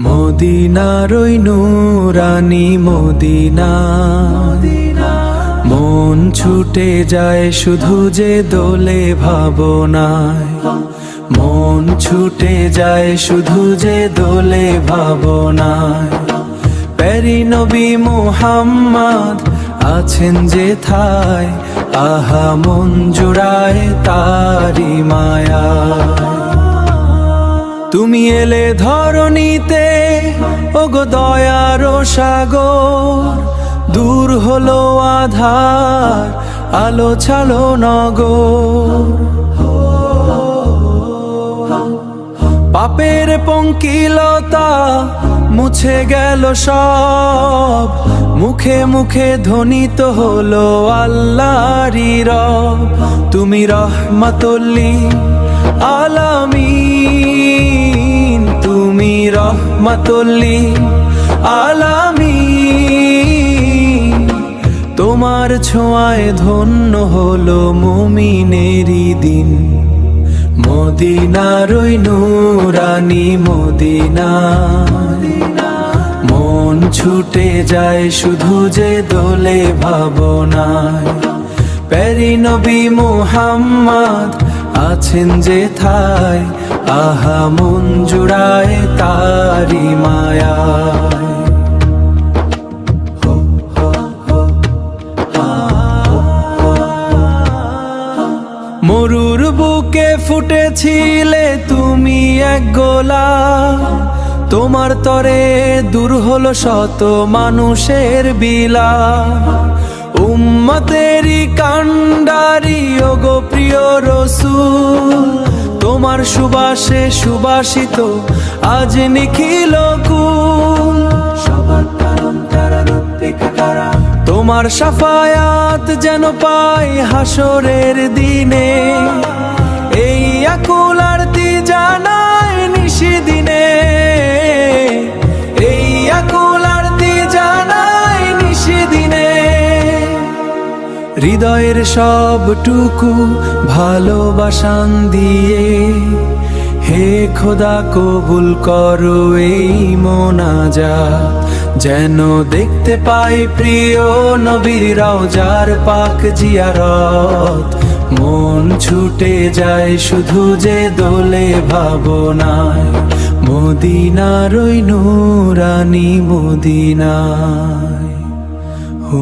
মদিনার ওই নূরানি মদিনা, মন ছুটে যায় শুধু যে দোলে ভাবনায়, মন ছুটে যায় শুধু যে দোলে ভাবনায়। প্যারি নবী মুহাম্মদ আছেন যেথায়, আহা মন জুড়ায় তারি মায়া। তুমি এলে ধরণীতে ওগো দয়ার সাগর, দূর হলো আধার আলো ছালো নগর। পাপের পঙ্কিলতা মুছে গেল সব, মুখে মুখে ধ্বনিত হলো আল্লাহরই রব। তুমি রহমাতুল লিল আলামিন, তুমি রহমাতুল লিল আলামিন। তোমার ছোঁয়ায় ধন্য হলো মুমিনেরই দিন। মদিনার ওই নূরানি মদিনা, মন ছুটে যায় শুধু যে দোলে ভাবনায়। প্যারি নবী মুহাম্মদ আছেন যেথায়, আহা মন জুড়ায় তারি মায়া। মরুর বুকে ফুটেছিলে তুমি এক গোলাপ, তোমার তরে দূর হলো শত মানুষের বিলাপ। উম্মতেরই কান্ডারি ওগো প্রিয় রাসূল, তোমার সুবাসে সুবাসিত আজ নিখিল কুল। তোমার শাফায়াত যেন পাই হাসরের দিনে, এই আকুল আরতি জানাই নিশিদিনে, এই আকুল আরতি জানাই নিশিদিনে। হৃদয়ের সবটুকু ভালোবাসান দিয়ে, হে খোদা কবুল করো এই মোনাজাত। যেন দেখতে পাই প্রিয় নবীর রওজার পাক জিয়ারত, মন ছুটে যায় শুধু যে দোলে ভাবনায়। মদিনার ওই নূরানি মদিনা।